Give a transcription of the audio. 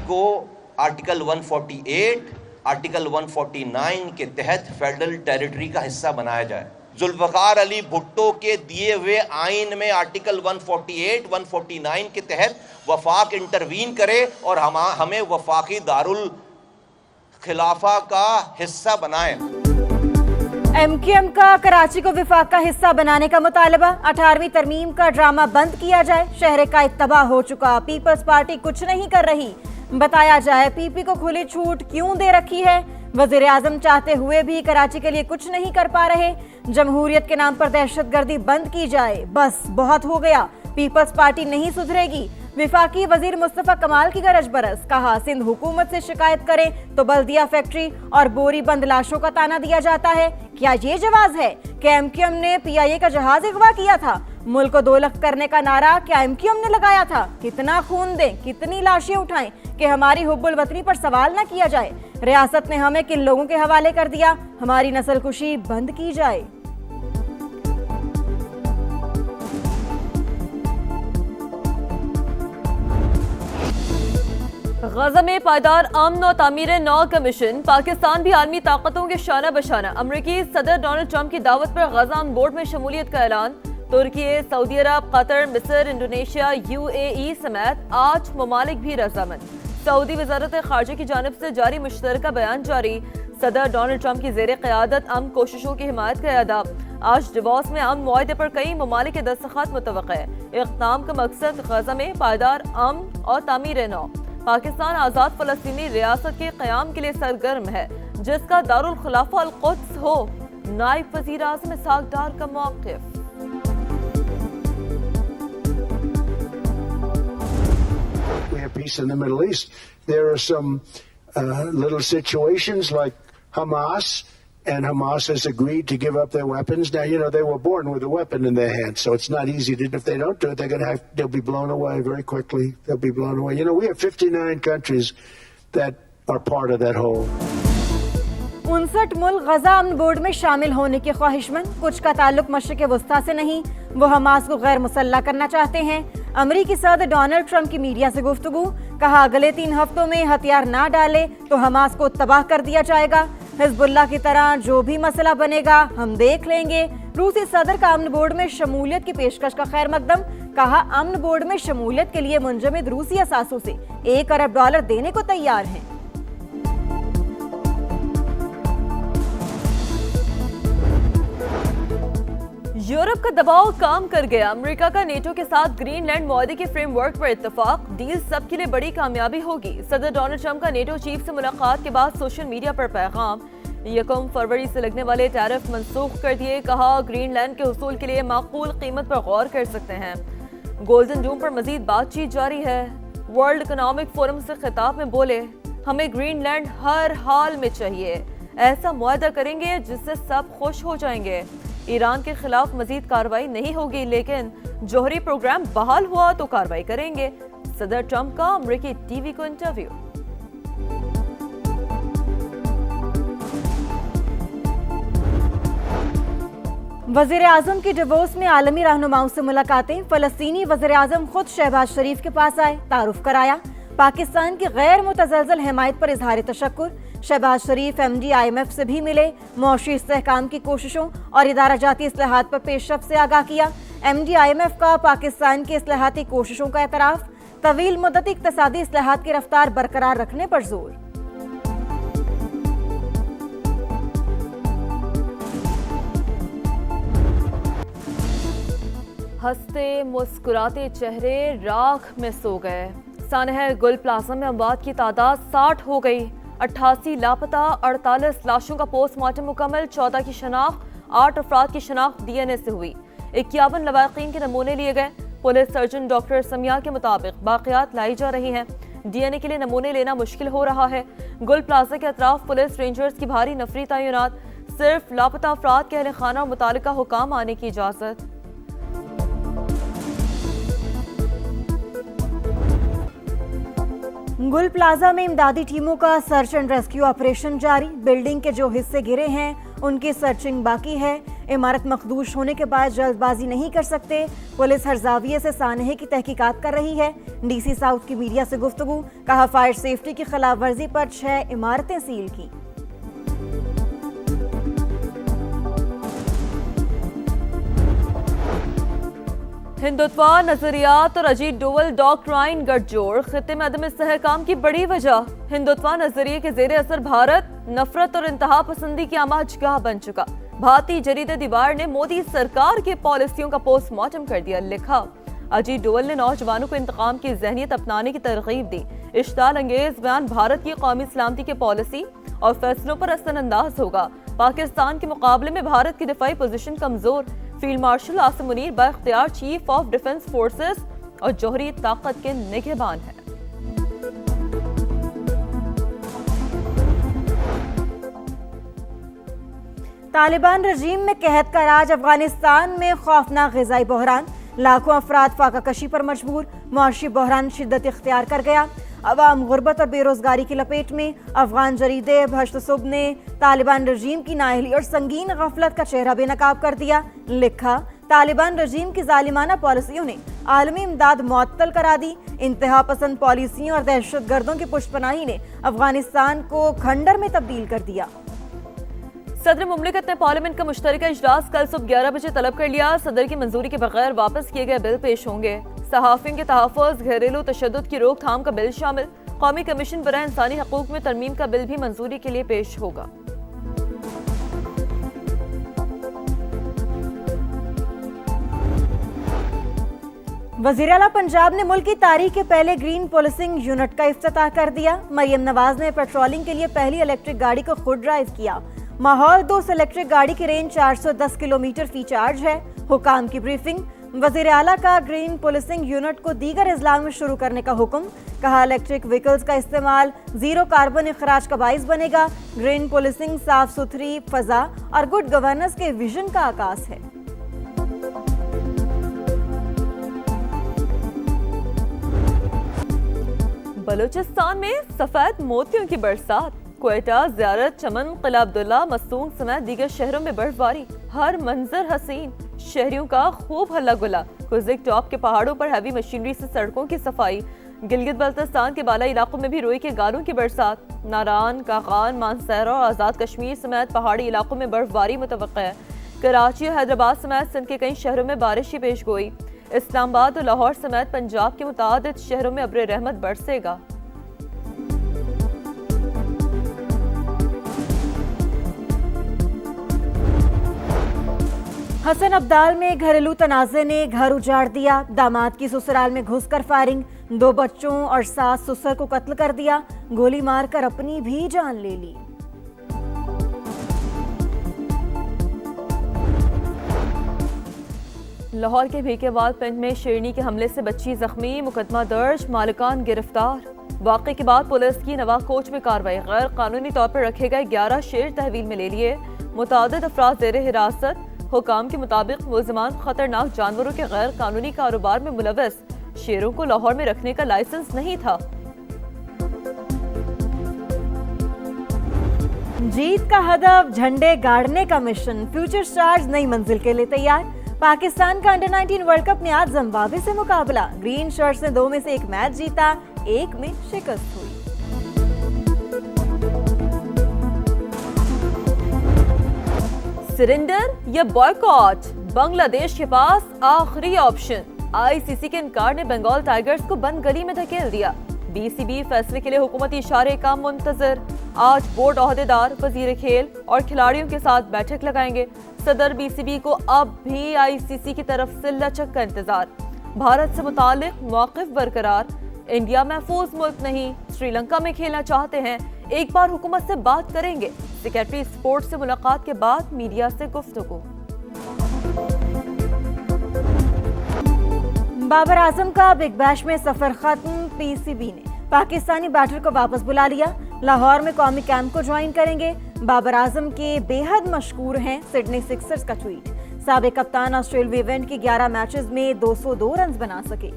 को article 148, article 149 के तहत फेडरल टेरिटरी का हिस्सा बनाया जाए। जुल्फ़िकार अली भुट्टो के दिए हुए आइन में आर्टिकल 148, 149 के तहत वफाक इंटरवीन करे और हमें वफाकी दारुल खिलाफा का हिस्सा बनाए। MQM का कराची को विफाक का हिस्सा बनाने का मुतालबा। 18वीं तरमीम का ड्रामा बंद किया जाए। शहर का तबाह हो चुका पीपल्स पार्टी कुछ नहीं कर रही। बताया जाए PP को खुली छूट क्यों दे रखी है। वजीर आजम चाहते हुए भी कराची के लिए कुछ नहीं कर पा रहे। जमहूरियत के नाम पर दहशतगर्दी बंद की जाए। बस बहुत हो गया, पीपल्स पार्टी नहीं सुधरेगी। विफाकी वजीर मुस्तफा कमाल की गरज बरस। कहा सिंध हुकूमत से शिकायत करे तो बल्दिया फैक्ट्री और बोरी बंद लाशों का ताना दिया जाता है। क्या ये जवाज है कि MQM ने PIA का जहाज अगवा किया था? मुल्क को 2 लाख करने का नारा क्या MQM ने लगाया था? कितना खून दें, कितनी लाशें उठाएं कि हमारी हुब्बुल वतनी पर सवाल न किया जाए। रियासत ने हमें किन लोगों के हवाले कर दिया? हमारी नस्ल कुशी बंद की जाए। गजा में पायदार अमन और तामीर नौ का मिशन। पाकिस्तान भी आलमी ताकतों के शाना बशाना। अमरीकी सदर डोनाल्ड ट्रंप की दावत पर गजा ऑन बोर्ड में शमूलियत का ऐलान। तुर्की, सऊदी अरब, कतर, मिस्र, इंडोनेशिया, UAE समेत 8 ममालिक भी रजामंद। सऊदी वजारत खारजा की जानिब से जारी मुश्तरका बयान जारी। सदर डोनाल्ड ट्रंप की जेर क़यादत अमन कोशिशों की हिमायत का अदा। आज डिवोर्स में अमन मुआहदे पर कई ममालिक के दस्तखत मुतवक्का है। इक़दाम का मकसद गजा में पायदार अमन और तामीर नौ। पाकिस्तान आज़ाद फ़लस्तीनी रियासत के क़याम के लिए सरगर्म है, जिसका दारुल खिलाफा अल कुद्स हो। नायब वज़ीर आज़म इसहाक़ डार का मौक़िफ़। We have peace in the Middle East. There are some little situations like Hamas, and Hamas has agreed to give up their weapons. Now, you know, they were born with a weapon in their hand, so it's not easy to, if they don't do it, they'll be blown away very quickly. They'll be blown away. You know, we have 59 countries that are part of that whole. 59 मुल्क गजा अमन board में शामिल होने की ख्वाहिशमंद। कुछ का ताल्लुक मशरिक़ वस्ता से नहीं, वो हमास को गैर मुसल्लह करना चाहते हैं। अमरीकी सदर डोनाल्ड ट्रंप की मीडिया से गुफ्तगू। कहा अगले 3 हफ्तों में हथियार ना डाले तो हमास को तबाह कर दिया जाएगा। हिजबुल्लाह की तरह जो भी मसला बनेगा हम देख लेंगे। रूसी सदर का अमन बोर्ड में शमूलियत की पेशकश का खैर मकदम। कहा अमन बोर्ड में शमूलियत के लिए मुंजमद रूसी असासों से $1 अरब देने को तैयार हैं। यूरोप का दबाव काम कर गया। अमेरिका का नेटो के साथ ग्रीनलैंड मुआहदे के फ्रेमवर्क पर इत्तेफाक। डील सबके लिए बड़ी कामयाबी होगी। सदर डोनाल्ड ट्रंप का नेटो चीफ से मुलाकात के बाद सोशल मीडिया पर पैगाम। 1 फरवरी से लगने वाले टैरिफ मनसूख कर दिए। कहा ग्रीनलैंड के हुसूल के लिए माकूल कीमत पर गौर कर सकते हैं। गोल्डन डूम पर मजीद बातचीत जारी है। वर्ल्ड इकोनॉमिक फोरम से खिताब में बोले, हमें ग्रीनलैंड हर हाल में चाहिए। ऐसा मुआहदा करेंगे जिससे सब खुश हो जाएंगे। ईरान के खिलाफ मजीद कार्रवाई नहीं होगी, लेकिन जौहरी प्रोग्राम बहाल हुआ तो कार्रवाई करेंगे। सदर ट्रंप का अमेरिकी टीवी को इंटरव्यू। वज़ीर आज़म की डिवोर्स में आलमी रहनुमाओं से मुलाकातें। फ़लस्तीनी वज़ीर आज़म खुद शहबाज शरीफ के पास आए, तारुफ कराया। पाकिस्तान की गैर मुतज़लज़ल हिमायत पर इजहार तशक्कुर। शहबाज शरीफ MD IMF से भी मिले। मुआशी इस्तेहकाम की कोशिशों और इदारा जाती इस्लाहात पर पेशरफ्त से आगाह किया। MD IMF का पाकिस्तान की इस्लाहाती कोशिशों का एतराफ़। तवील मुद्दती इक़्तिसादी इस्लाहात की रफ्तार बरकरार रखने पर जोर। हंसते मुस्कुराते चेहरे राख में सो गए। सानह गुल प्लाजा में अमवात की तादाद 60 हो गई। 88 लापता, 48 लाशों का पोस्टमार्टम मुकम्मल। 14 की शनाख्त, 8 अफराद की शनाख्त DNA से हुई। 51 लवाकिन के नमूने लिए गए। पुलिस सर्जन डॉक्टर समिया के मुताबिक बाकियात लाई जा रही हैं। DNA के लिए नमूने लेना मुश्किल हो रहा है। गुल प्लाजा के अतराफ पुलिस रेंजर्स की भारी नफरी तैनात। सिर्फ लापता अफराद के अहल खाना और मुतालिका हुकाम आने की इजाजत। गुल प्लाजा में इमदादी टीमों का सर्च एंड रेस्क्यू ऑपरेशन जारी। बिल्डिंग के जो हिस्से गिरे हैं उनकी सर्चिंग बाकी है। इमारत मखदूश होने के बाद जल्दबाजी नहीं कर सकते। पुलिस हर जाविये से सानहे की तहकीकात कर रही है। डीसी साउथ की मीडिया से गुफ्तगू, कहा फायर सेफ्टी की खिलाफ वर्जी पर 6 इमारतें सील की। हिंदुत्वा नजरियात और अजीत डोवल डॉक्ट्राइन गठजोड़ खित्ते में अदम इस्तेहकाम की बड़ी वजह। हिंदुत्वा नजरिए के जेर असर भारत नफरत और इंतहा पसंदी की आमाजगाह बन चुका। भारतीय जरीदे दीवार ने मोदी सरकार की पॉलिसियों का पोस्टमार्टम कर दिया। लिखा, अजीत डोवल ने नौजवानों को इंतकाम की जहनीत अपनाने की तरगीब दी। इश्ताल अंगेज बयान भारत की कौमी सलामती की पॉलिसी और फैसलों पर असरअंदाज होगा। पाकिस्तान के मुकाबले में भारत की दिफाई पोजीशन कमजोर। फील्ड मार्शल आसिम मुनीर बाइख्तियार चीफ ऑफ डिफेंस फोर्सेस और जौहरी ताकत के निगहबान हैं। तालिबान रजीम में कहत का राज। अफगानिस्तान में खौफनाक ग़िज़ाई बहरान। लाखों अफराद फाका कशी पर मजबूर। मुआशी बहरान शिद्दत इख्तियार कर गया। अवाम गुर्बत और बेरोजगारी की लपेट में। अफगान जरीदे भश्त सुब ने तालिबान रजीम की नाअहली और संगीन गफलत का चेहरा बेनकाब कर दिया। लिखा, तालिबान रजीम की जालिमाना पॉलिसियों ने आलमी इमदाद मुअत्तल करा दी। इंतहा पसंद पॉलिसियों और दहशत गर्दों की पुष्पनाही ने अफगानिस्तान को खंडर में तब्दील कर दिया। सदर मुमलिकत ने पार्लियामेंट का मुश्तरका इजलास कल सुबह 11 बजे तलब कर लिया। सदर की मंजूरी के बगैर वापस किए गए बिल पेश होंगे। सहाफियों के तहफ़्फ़ुज़, घरेलू तशद्दुद की रोकथाम का बिल शामिल। कौमी कमीशन बराए इंसानी हकूक़ में तरमीम का बिल भी मंजूरी के लिए पेश होगा। वज़ीर आला पंजाब ने मुल्क की तारीख के पहले ग्रीन पुलिसिंग यूनिट का इफ्तिताह कर दिया। मरियम नवाज ने पेट्रोलिंग के लिए पहली इलेक्ट्रिक गाड़ी को खुद ड्राइव किया। माहौल 2 इलेक्ट्रिक गाड़ी की रेंज 410 किलोमीटर फी चार्ज है। हुकाम की ब्रीफिंग। वज़ीर आला का ग्रीन पुलिसिंग यूनिट को दीगर अजला में शुरू करने का हुक्म। कहा, इलेक्ट्रिक व्हीकल्स का इस्तेमाल जीरो कार्बन इखराज का बाइस बनेगा। ग्रीन पुलिसिंग साफ सुथरी फजा और गुड गवर्नेंस के विजन का आकाश है। बलूचिस्तान में सफेद मोतियों की बरसात। क्वेटा, ज़ियारत, चमन, किला अब्दुल्ला, मसूंग समेत दीगर शहरों में बर्फबारी। हर मंजर हसीन। शहरियों का खूब हल्ला गुला। कुजिक टॉप के पहाड़ों पर हैवी मशीनरी से सड़कों की सफाई। गिलगित बल्तिस्तान के बाला इलाकों में भी रोई के गालों की बरसात। नारान, कागान, मानसहरा और आज़ाद कश्मीर समेत पहाड़ी इलाकों में बर्फबारी मुतवक्का है। कराची और हैदराबाद समेत सिंध के कई शहरों में बारिश की पेश गोई। इस्लामाबाद और लाहौर समेत पंजाब के मुतादिद शहरों में अब्र रहमत बरसेगा। हसन अब्दाल में घरेलू तनाज़े ने घर उजाड़ दिया। दामाद की ससुराल में घुसकर फायरिंग। 2 बच्चों और सास ससुर को कत्ल कर दिया। गोली मारकर अपनी भी जान ले ली। लाहौर के भीकेवाल पिंड में शेरनी के हमले से बच्ची जख्मी। मुकदमा दर्ज, मालिकान गिरफ्तार। वाक़े के बाद पुलिस की नवा कोच में कार्रवाई। गैर कानूनी तौर पर रखे गए 11 शेर तहवील में ले लिए। मुतादिद अफराद ज़ेर हिरासत। हुकाम के मुताबिक मुलज़मान खतरनाक जानवरों के गैर कानूनी कारोबार में मुलव्वस। शेरों को लाहौर में रखने का लाइसेंस नहीं था। जीत का हदफ, झंडे गाड़ने का मिशन। फ्यूचर स्टार्स नई मंजिल के लिए तैयार। पाकिस्तान का अंडर 19 वर्ल्ड कप में आज जिम्बाब्वे से मुकाबला। ग्रीन शर्ट्स ने 2 में से 1 मैच जीता, 1 में शिकस्त हुई। सरेंडर या बॉयकॉट, बांग्लादेश के पास आखिरी ऑप्शन। आईसीसी के इनकार ने बंगाल टाइगर्स को बंद गली में धकेल दिया। बीसीबी फैसले के लिए हुकूमती इशारे का मुंतजर। आज बोर्ड ओहदेदार, वजीर खेल और खिलाड़ियों के साथ बैठक लगाएंगे। सदर बीसीबी को अब भी आईसीसी की तरफ से लचक का इंतजार। भारत से मुतालिक मौक़िफ़ बरकरार। इंडिया महफूज मुल्क नहीं, श्रीलंका में खेलना चाहते हैं। एक बार हुकूमत से बात करेंगे। सेक्रेटरी स्पोर्ट्स से मुलाकात के बाद मीडिया से गुफ्तगू। बाबर आजम का बिग बैश में सफर खत्म। पीसीबी ने पाकिस्तानी बैटर को वापस बुला लिया। लाहौर में कौमी कैंप को ज्वाइन करेंगे। बाबर आजम के बेहद मशहूर हैं सिडनी सिक्सर्स का ट्वीट। साबिक कप्तान ऑस्ट्रेलिया इवेंट के 11 मैचेस में 202 रन बना सके।